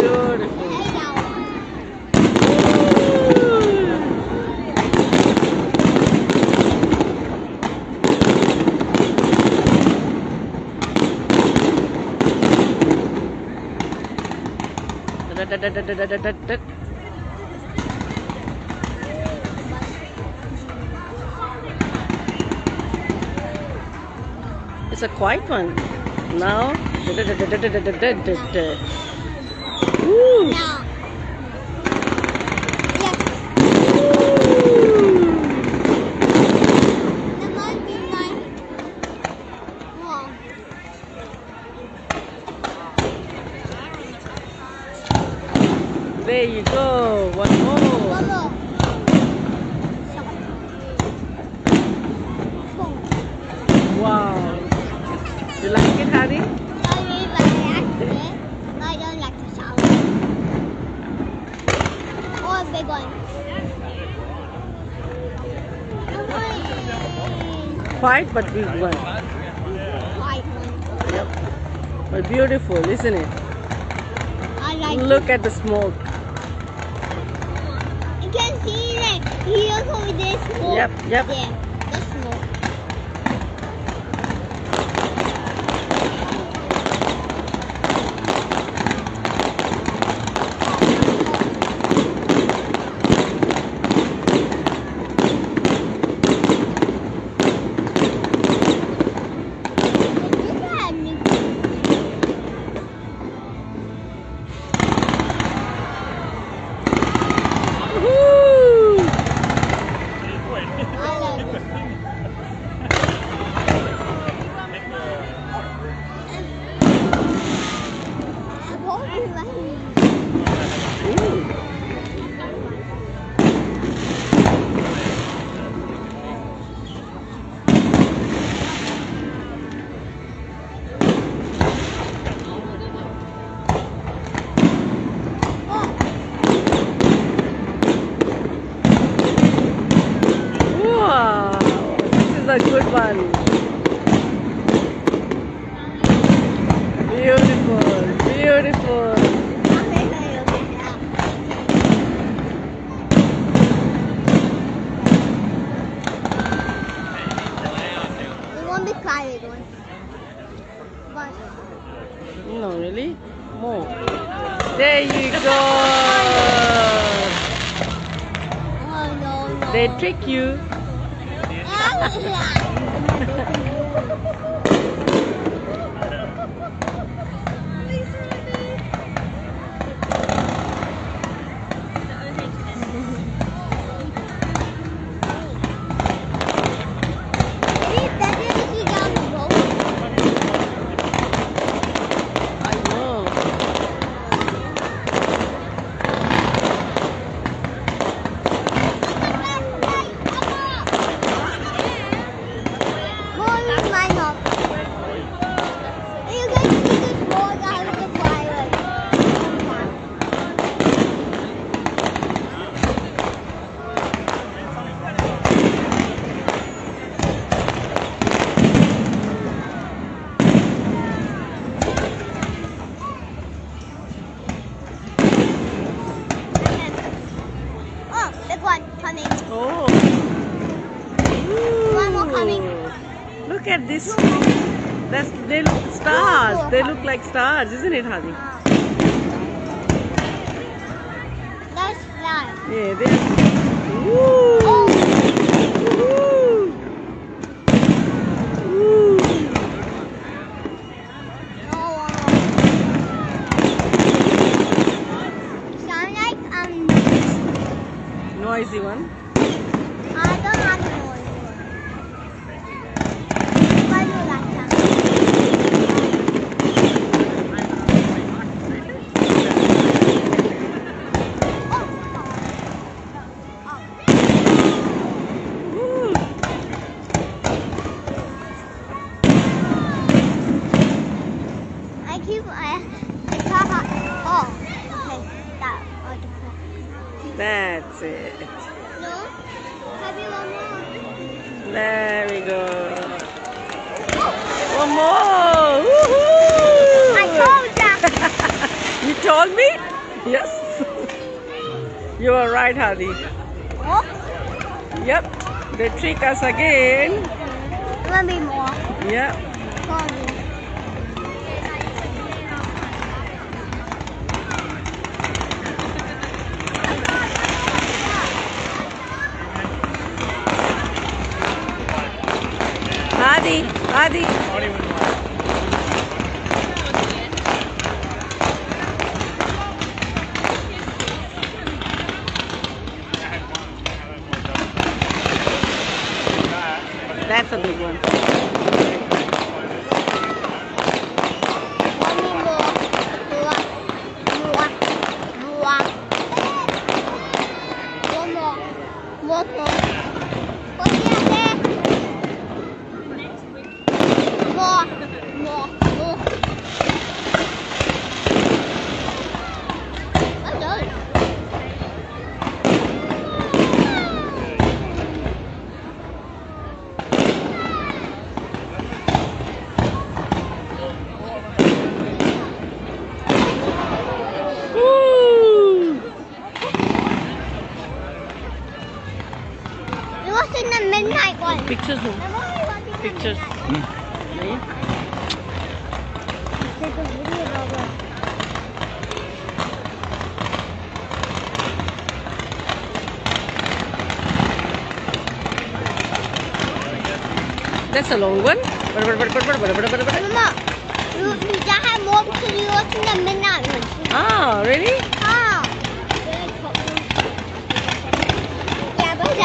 Beautiful. It's a quiet one. Now. Woo. There you go. One more. Wow. You like it, Harry? I really like it. I don't like the sound. Oh, a big one. Quiet but big one. White one. Yep. But beautiful, isn't it? I like Look at the smoke. You can see like here over there smoke. Yep. There, the smoke. A good one. Beautiful, beautiful. It won't be quiet one. But no, really? More. There you go. oh no. They trick you. Oh. One more coming. Look at this. They look stars. They look like stars, isn't it, Hadi? That's stars. Yeah, they're. Woo! Oh. Woo! Woo! Sound like Noisy one. I don't have the noise. Why do you like that? Woo! I keep it's hot. Oh, okay. That. That's it. No? Have you one more? There we go. Oh. One more. Woohoo! I told you. You told me? Yes. You are right, Hadi. More? Yep. They trick us again. Maybe more. Yep. Probably. Hadi, Hadi. That's a big one. Maybe more. More. What's the other? More. Oh, no. Woo! It was in the midnight one. Pictures, no? I'm only watching the Pictures. midnight one. नहीं? Take a video of it. That's a long one. Mama, you just have more because you watching the midnight one. Ah, really? Ah. Yeah, but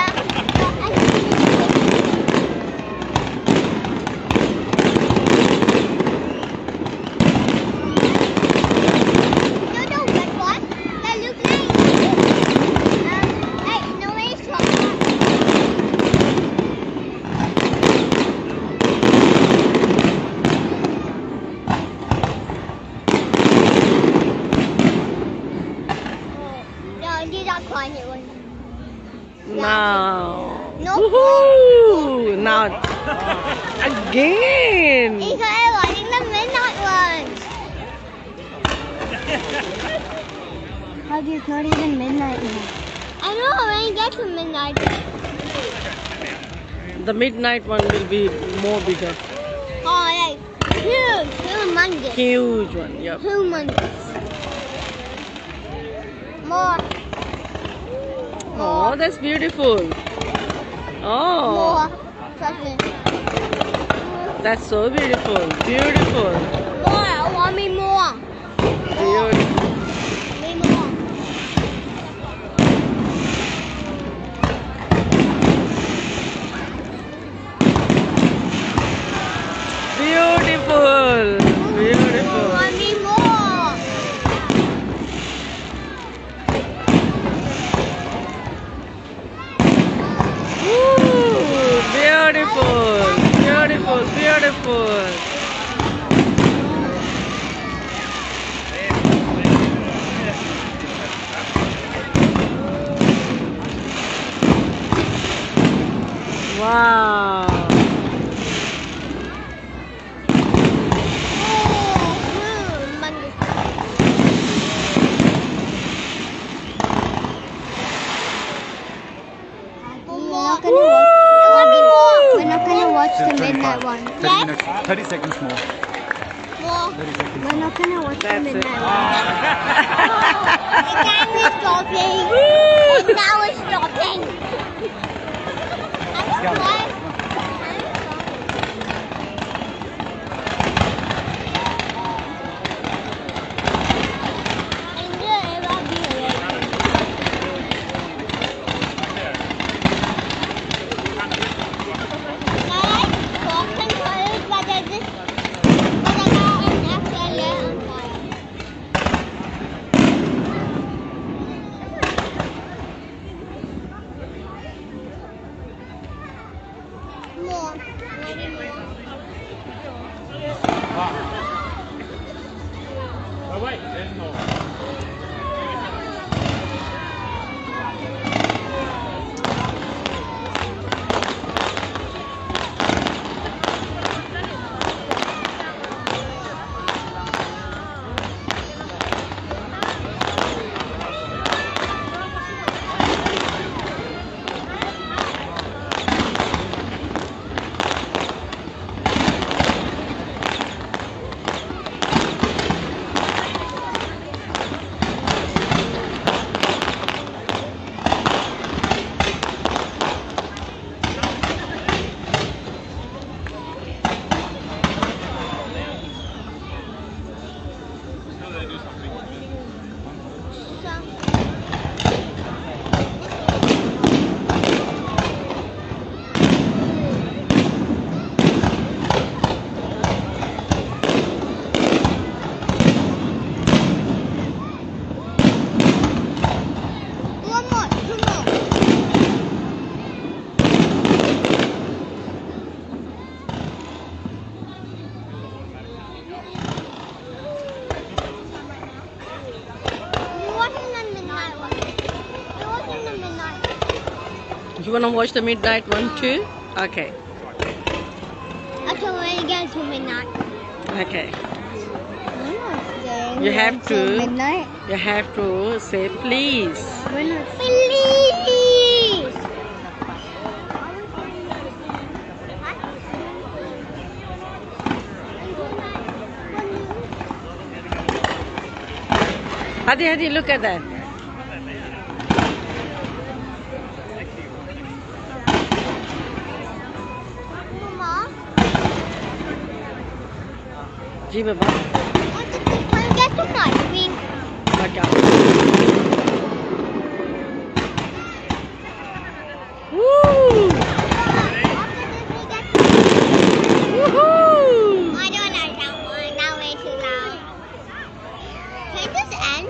no, but what? That looks nice. Hey, no way it's no, these are quiet ones. Now. No. Woohoo! Now. Again. These are watching the midnight ones. Huggy, it's not even midnight yet. I know, when you get to midnight. The midnight one will be more bigger. Oh, like huge, humongous. Huge one, yep. Humongous. More. Oh, that's beautiful. Oh, More. Something. that's so beautiful. Beautiful. More. I want me more. Beautiful. Me more. Beautiful. I Beautiful. want me more. Woo! Beautiful. Beautiful. Beautiful. Wow. We're not gonna watch the midnight one. 30 minutes, 30 seconds more. More. 30 seconds. We're not gonna watch the That's it. midnight one. The time is stopping. And now it's stopping. I don't know why. More. Maybe more. Oh wait, there's more. You wanna watch the midnight one too? Okay. I can only get to midnight. Okay. We're not staying You have until to. midnight. You have to say please. We're not. Please. Hadi, look at that. Mama, Ji baba. want to get some ice cream? Okay. Woo! Woohoo! I don't like that one. That way too loud. Can this end?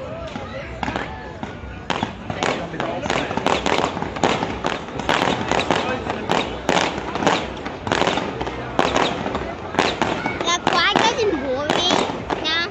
That flag doesn't bore me now.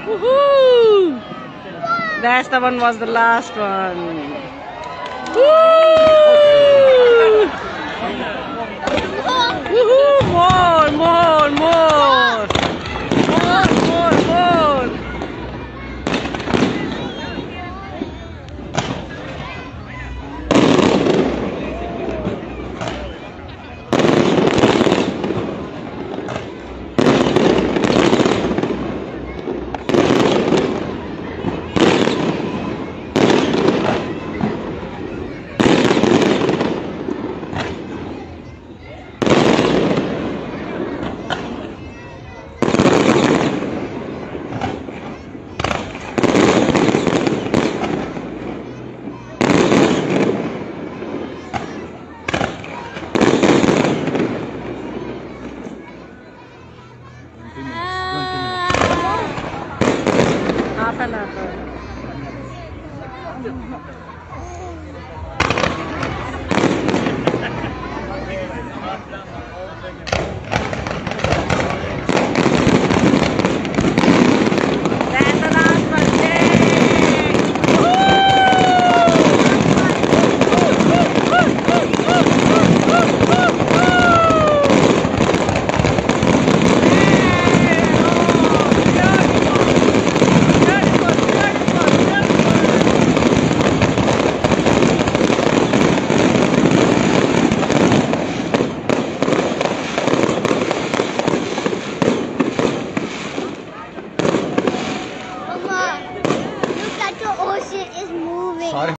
Woohoo! That's the one was the last one. Woo! Woohoo! More, more, more! More, more, more! Half an hour.